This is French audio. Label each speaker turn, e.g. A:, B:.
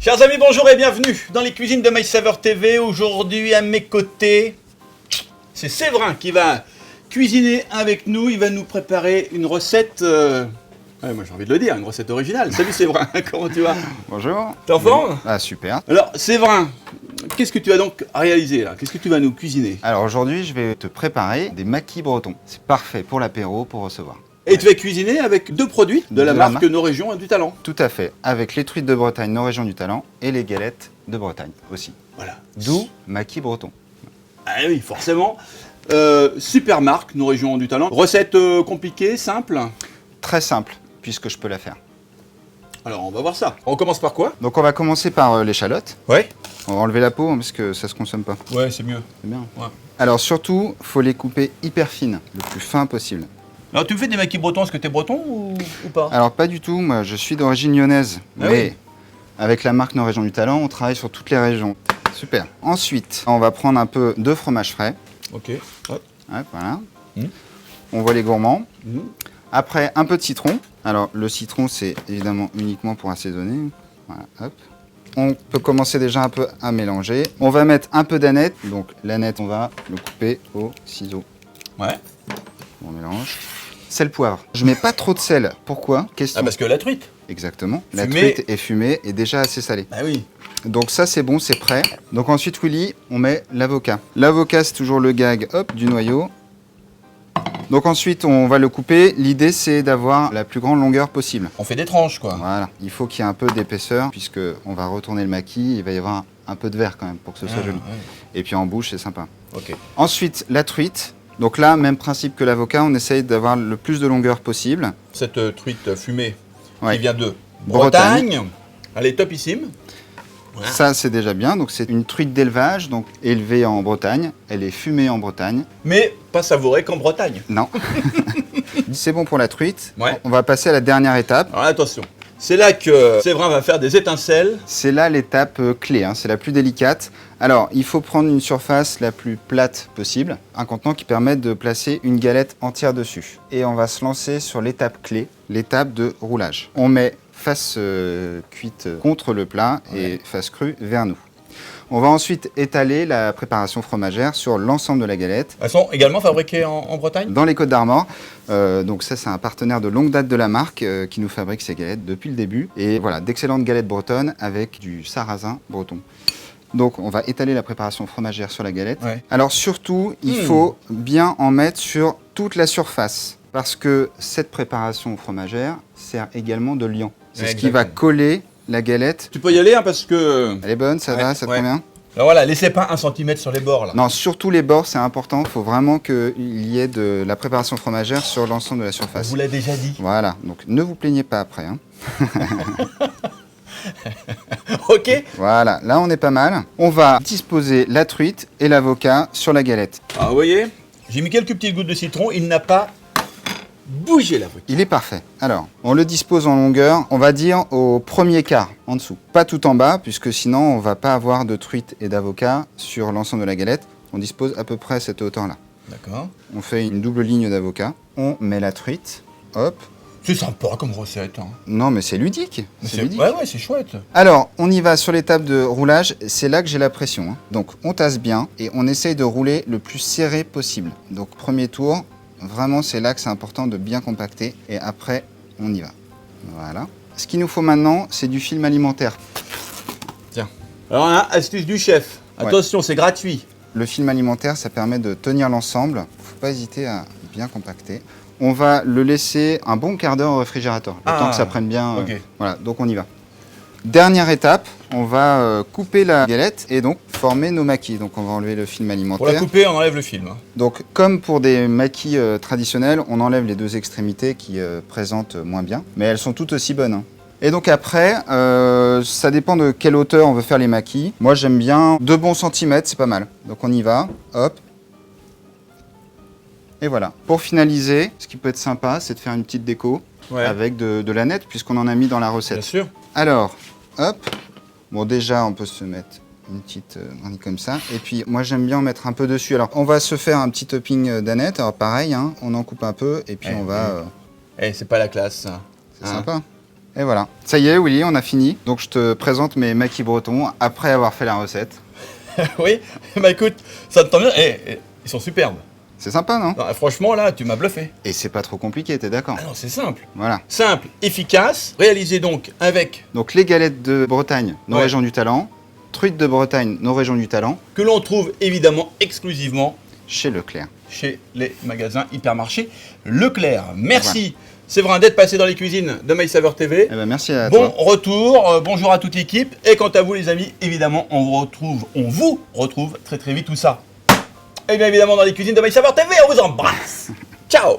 A: Chers amis, bonjour et bienvenue dans les cuisines de MySaveur TV. Aujourd'hui, à mes côtés, c'est Séverin qui va cuisiner avec nous. Il va nous préparer une recette, moi j'ai envie de le dire, une recette originale. Salut Séverin, comment tu vas?
B: Bonjour.
A: T'es en forme?
B: Ah, super.
A: Alors Séverin, qu'est-ce que tu as donc réalisé là? Qu'est-ce que tu vas nous cuisiner?
B: Alors aujourd'hui, je vais te préparer des maquis bretons. C'est parfait pour l'apéro, pour recevoir.
A: Et tu vas cuisiner avec deux produits de la marque Nos Régions du Talent.
B: Tout à fait, avec les truites de Bretagne, Nos Régions du Talent, et les galettes de Bretagne aussi.
A: Voilà.
B: D'où maquis breton.
A: Ah oui, forcément. Super marque, Nos Régions du Talent. Recette compliquée, simple?
B: Très simple, puisque je peux la faire.
A: Alors on va voir ça. On commence par quoi?
B: Donc on va commencer par l'échalote.
A: Ouais.
B: On va enlever la peau, parce que ça se consomme pas.
A: Ouais, c'est mieux.
B: C'est bien.
A: Ouais.
B: Alors surtout, faut les couper hyper fines, le plus fin possible.
A: Alors tu me fais des maquis bretons, est-ce que t'es breton ou pas?
B: Alors pas du tout, moi je suis d'origine lyonnaise,
A: Ah
B: mais
A: oui.
B: avec la marque Nos Régions du Talent, on travaille sur toutes les régions. Super. Ensuite, on va prendre un peu de fromage frais.
A: Ok. Hop.
B: Ouais, voilà.
A: Mmh.
B: On voit les gourmands.
A: Mmh.
B: Après, un peu de citron. Alors le citron, c'est évidemment uniquement pour assaisonner. Voilà, hop. On peut commencer déjà un peu à mélanger. On va mettre un peu d'aneth. Donc l'aneth, on va le couper au ciseau.
A: Ouais.
B: On mélange. Sel, poivre. Je mets pas trop de sel. Pourquoi? Question.
A: Ah parce que la truite.
B: Exactement. La
A: Fumée.
B: truite est fumée et déjà assez salée.
A: Bah oui.
B: Donc ça c'est bon, c'est prêt. Donc ensuite Willy, on met l'avocat. L'avocat c'est toujours le gag, hop, du noyau. Donc ensuite on va le couper. L'idée c'est d'avoir la plus grande longueur possible.
A: On fait des tranches quoi.
B: Voilà, il faut qu'il y ait un peu d'épaisseur puisque on va retourner le maquis. Il va y avoir un peu de verre quand même pour que ce soit joli.
A: Ouais.
B: Et puis en bouche c'est sympa.
A: Ok.
B: Ensuite la truite. Donc là, même principe que l'avocat, on essaye d'avoir le plus de longueur possible.
A: Cette truite fumée
B: Ouais.
A: qui vient de
B: Bretagne.
A: Bretagne. Elle est topissime. Voilà.
B: Ça c'est déjà bien. Donc c'est une truite d'élevage, donc élevée en Bretagne. Elle est fumée en Bretagne.
A: Mais pas savourée qu'en Bretagne.
B: Non. C'est bon pour la truite.
A: Ouais.
B: On va passer à la dernière étape.
A: Alors attention. C'est là que Séverin va faire des étincelles.
B: C'est là l'étape clé, hein. C'est la plus délicate. Alors, il faut prendre une surface la plus plate possible, un contenant qui permette de placer une galette entière dessus. Et on va se lancer sur l'étape clé, l'étape de roulage. On met face cuite contre le plat et face crue vers nous. On va ensuite étaler la préparation fromagère sur l'ensemble de la galette.
A: Elles sont également fabriquées en Bretagne.
B: Dans les Côtes d'Armor. Donc ça, c'est un partenaire de longue date de la marque qui nous fabrique ces galettes depuis le début. Et voilà, d'excellentes galettes bretonnes avec du sarrasin breton. Donc on va étaler la préparation fromagère sur la galette.
A: Ouais.
B: Alors surtout, il faut bien en mettre sur toute la surface. Parce que cette préparation fromagère sert également de liant. C'est
A: Ouais,
B: ce qui va coller la galette.
A: Tu peux y aller hein, parce que...
B: Elle est bonne, ça va, ça te convient?
A: Alors voilà, laissez pas 1 cm sur les bords là.
B: Non, surtout les bords, c'est important. Il faut vraiment qu'il y ait de la préparation fromagère sur l'ensemble de la
A: On
B: surface.
A: vous l'a déjà dit.
B: Voilà, donc ne vous plaignez pas après. Hein.
A: Ok.
B: Voilà, là on est pas mal. On va disposer la truite et l'avocat sur la galette.
A: Ah vous voyez, j'ai mis quelques petites gouttes de citron, il n'a pas bougé la truite.
B: Il est parfait. Alors, on le dispose en longueur, on va dire au premier quart, en dessous. Pas tout en bas, puisque sinon on va pas avoir de truite et d'avocat sur l'ensemble de la galette. On dispose à peu près à cette hauteur-là.
A: D'accord.
B: On fait une double ligne d'avocat. On met la truite. Hop.
A: C'est sympa comme recette. Hein.
B: Non, mais c'est ludique. C'est ludique.
A: Ouais, c'est chouette.
B: Alors, on y va sur l'étape de roulage. C'est là que j'ai la pression. Hein. Donc, on tasse bien et on essaye de rouler le plus serré possible. Donc, premier tour, vraiment, c'est là que c'est important de bien compacter. Et après, on y va. Voilà. Ce qu'il nous faut maintenant, c'est du film alimentaire.
A: Tiens. Alors là, astuce du chef. Attention, c'est gratuit.
B: Le film alimentaire, ça permet de tenir l'ensemble. Faut pas hésiter à bien compacter. On va le laisser un bon quart d'heure au réfrigérateur, le temps que ça prenne bien.
A: ok.
B: Voilà, donc on y va. Dernière étape, on va couper la galette et donc former nos maquis. Donc on va enlever le film alimentaire.
A: Pour la couper, on enlève le film. Hein.
B: Donc comme pour des maquis traditionnels, on enlève les deux extrémités qui présentent moins bien, mais elles sont toutes aussi bonnes. Hein. Et donc après, ça dépend de quelle hauteur on veut faire les maquis. Moi j'aime bien 2 bons centimètres, c'est pas mal. Donc on y va, hop. Et voilà. Pour finaliser, ce qui peut être sympa, c'est de faire une petite déco avec de l'aneth, puisqu'on en a mis dans la recette.
A: Bien sûr.
B: Alors, hop. Bon, déjà, on peut se mettre une petite granit comme ça. Et puis, moi, j'aime bien en mettre un peu dessus. Alors, on va se faire un petit topping d'aneth. Alors, pareil, hein, on en coupe un peu et puis on va...
A: Eh, c'est pas la classe, ça.
B: c'est sympa. Et voilà. Ça y est, Willy, on a fini. Donc je te présente mes maquis bretons après avoir fait la recette.
A: Oui, bah écoute, ça te tombe bien. Ils sont superbes.
B: C'est sympa, non?
A: Non, franchement, là, tu m'as bluffé.
B: Et c'est pas trop compliqué, t'es d'accord?
A: Ah non, c'est simple.
B: Voilà.
A: Simple, efficace, réalisé donc avec,
B: Donc les galettes de Bretagne, nos
A: Ouais.
B: régions du talent. Truites de Bretagne, nos régions du talent.
A: que l'on trouve évidemment exclusivement
B: Chez Leclerc.
A: chez les magasins hypermarchés Leclerc. Merci Séverin d'être passé dans les cuisines de My Saveur TV.
B: Eh ben merci à
A: Bon
B: toi.
A: retour, bonjour à toute l'équipe. Et quant à vous les amis, évidemment, on vous retrouve très très vite tout ça. Et bien évidemment dans les cuisines de My Saveur TV, on vous embrasse. Ciao.